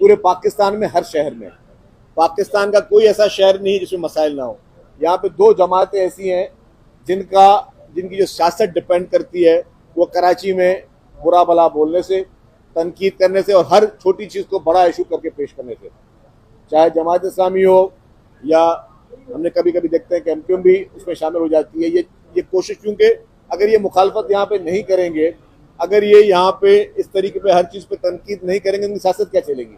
पूरे पाकिस्तान में हर शहर में, पाकिस्तान का कोई ऐसा शहर नहीं जिसमें मसाइल ना हो। यहाँ पे दो जमातें ऐसी हैं जिनकी जो सियासत डिपेंड करती है वो कराची में बुरा भला बोलने से, तनकीद करने से और हर छोटी चीज़ को बड़ा इशू करके पेश करने से, चाहे जमात इस्लामी हो या हमने कभी कभी देखते हैं कि एमक्यूएम भी उसमें शामिल हो जाती है। ये कोशिश, क्योंकि अगर ये मुखालफत यहाँ पे नहीं करेंगे, अगर ये यहाँ पे इस तरीके पे हर चीज़ पे तनकीद नहीं करेंगे, उनकी सियासत क्या चलेगी?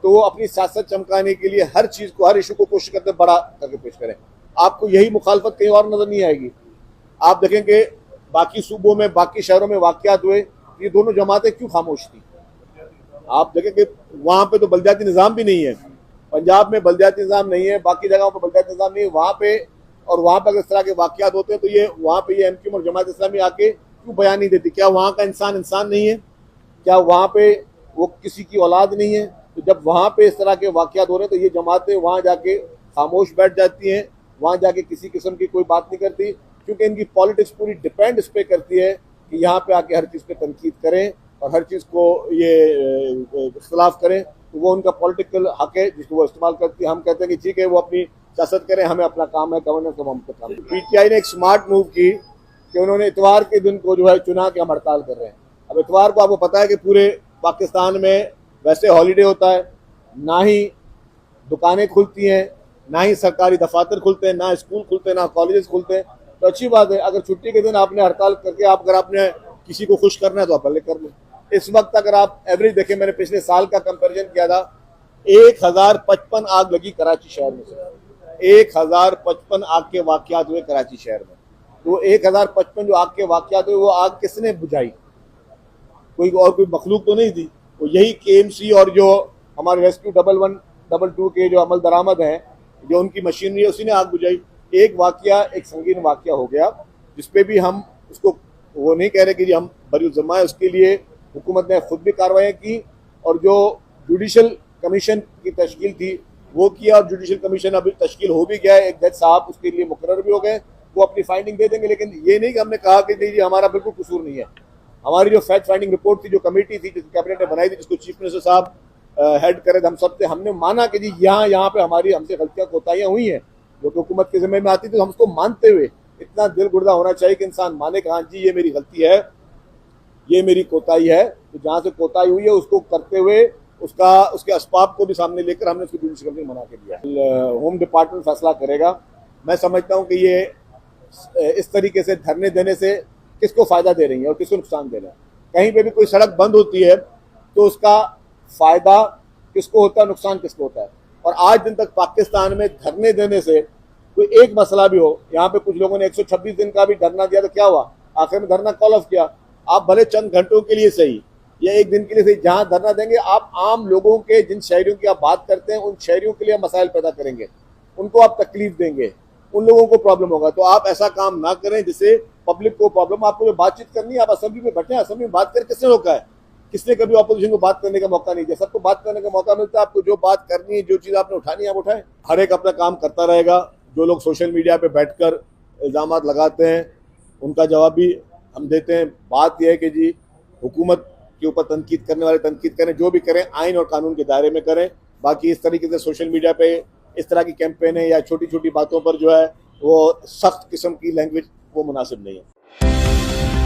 तो वो अपनी सियासत चमकाने के लिए हर चीज़ को, हर इशू को कोशिश करते बड़ा करके पेश करें। आपको यही मुखालफत कहीं और नज़र नहीं आएगी। आप देखेंगे बाकी सूबों में, बाकी शहरों में वाक़यात हुए, ये दोनों जमातें क्यों खामोश थी? आप देखेंगे वहाँ पे तो बलदियाती निज़ाम भी नहीं है, पंजाब में बलदियाती निज़ाम नहीं है, बाकी जगहों पर बलदियाती निज़ाम नहीं है। वहाँ पे अगर इस तरह के वाक़यात होते हैं तो ये वहाँ पे ये एमक्यूएम और जमात इस्लामी आके क्यों बयान नहीं देती? क्या वहाँ का इंसान नहीं है? क्या वहाँ पे वो किसी की औलाद नहीं है? तो जब वहाँ पे इस तरह के वाक़यात हो रहे हैं तो ये जमातें वहाँ जाके खामोश बैठ जाती हैं, वहाँ जाके किसी किस्म की कोई बात नहीं करती, क्योंकि इनकी पॉलिटिक्स पूरी डिपेंड इस पर करती है कि यहाँ पे आके हर चीज़ पे तनकीद करें और हर चीज़ को ये इख्तलाफ करें। तो वो उनका पॉलिटिकल हक है जिसको वो इस्तेमाल करती है। हम कहते हैं कि ठीक है, वो अपनी सियासत करें, हमें अपना काम है, गवर्नेंस का हम काम। पीटीआई ने एक स्मार्ट मूव की कि उन्होंने इतवार के दिन को जो है चुना कि हम हड़ताल कर रहे हैं। अब इतवार को आपको पता है कि पूरे पाकिस्तान में वैसे हॉलीडे होता है, ना ही दुकानें खुलती हैं, ना ही सरकारी दफातर खुलते हैं, ना स्कूल खुलते हैं, ना कॉलेजेस खुलते हैं। तो अच्छी बात है, अगर छुट्टी के दिन आपने हड़ताल करके अगर आपने किसी को खुश करना है तो आप भले कर लें। इस वक्त अगर आप एवरेज देखें, मैंने पिछले साल का कंपेरिजन किया था, 1055 आग लगी कराची शहर में से, 1055 आग के वाक़यात हुए कराची शहर में। तो 1055 जो आग के वाक़यात हुए, वो आग किसने बुझाई? कोई मखलूक तो नहीं थी, वो यही केएमसी और जो हमारे रेस्क्यू 1112 के जो अमल दरामद हैं, जो उनकी मशीनरी है, उसी ने आग बुझाई। एक वाक़या, एक संगीन वाक़या हो गया जिसपे भी हम उसको वो नहीं कह रहे कि जी हम बरी-उज़्ज़मा है, उसके लिए हुकूमत ने खुद भी कार्रवाई की और जो जुडिशल कमीशन की तश्कील थी वो किया, और जुडिशल कमीशन अभी तश्कील हो भी गया है, एक जज साहब उसके लिए मुकर्रर भी हो गए, वो अपनी फाइंडिंग दे देंगे। लेकिन ये नहीं कि हमने कहा कि जी हमारा बिल्कुल कसूर नहीं है। हमारी जो फैक्ट फाइंडिंग रिपोर्ट थी, जो कमेटी थी, जिस कैबिनेट ने बनाई थी, जिसको चीफ मिनिस्टर साहब हेड करे थे, हम सब थे, हमने माना कि जी यहाँ पे हमसे गलतियाँ कोताहियाँ हुई हैं जो कि हुकूमत के ज़िम्मे में आती थी। तो हम उसको मानते हुए, इतना दिल गुर्दा होना चाहिए कि इंसान माने कि हाँ जी ये मेरी गलती है, ये मेरी कोताही है। तो जहाँ से कोताही हुई है उसको करते हुए उसके असबाब को भी सामने लेकर हमने उसकी जुडिशल कमिटी बना के दिया। होम डिपार्टमेंट फैसला करेगा। मैं समझता हूँ कि ये इस तरीके से धरने देने से किसको फ़ायदा दे रही है और किसको नुकसान दे रहा है। कहीं पे भी कोई सड़क बंद होती है तो उसका फ़ायदा किसको होता है, नुकसान किसको होता है। और आज दिन तक पाकिस्तान में धरने देने से कोई एक मसला भी हो, यहाँ पे कुछ लोगों ने 126 दिन का भी धरना दिया तो क्या हुआ? आखिर में धरना कॉल ऑफ किया। आप भले चंद घंटों के लिए सही या एक दिन के लिए सही जहाँ धरना देंगे, आप आम लोगों के, जिन शहरियों की आप बात करते हैं, उन शहरियों के लिए मसाइल पैदा करेंगे, उनको आप तकलीफ देंगे, उन लोगों को प्रॉब्लम होगा। तो आप ऐसा काम ना करें जिससे पब्लिक को प्रॉब्लम। आपको जो बातचीत करनी है आप असेंबली में बैठे, असेंबली में बात कर। किसने रोका है? किसने कभी अपोजिशन को बात करने का मौका नहीं दिया? सबको बात करने का मौका मिलता है। आपको जो बात करनी है, जो चीज़ आपने उठानी है, आप उठाएं। हर एक अपना काम करता रहेगा। जो लोग सोशल मीडिया पे बैठकर इल्ज़ाम लगाते हैं उनका जवाब भी हम देते हैं। बात यह है कि जी हुकूमत के ऊपर तनकीद करने वाले तनकीद करें, जो भी करें आइन और कानून के दायरे में करें। बाकी इस तरीके से सोशल मीडिया पे इस तरह की कैंपेन है या छोटी छोटी बातों पर जो है वो सख्त किस्म की लैंग्वेज वो मुनासिब नहीं है।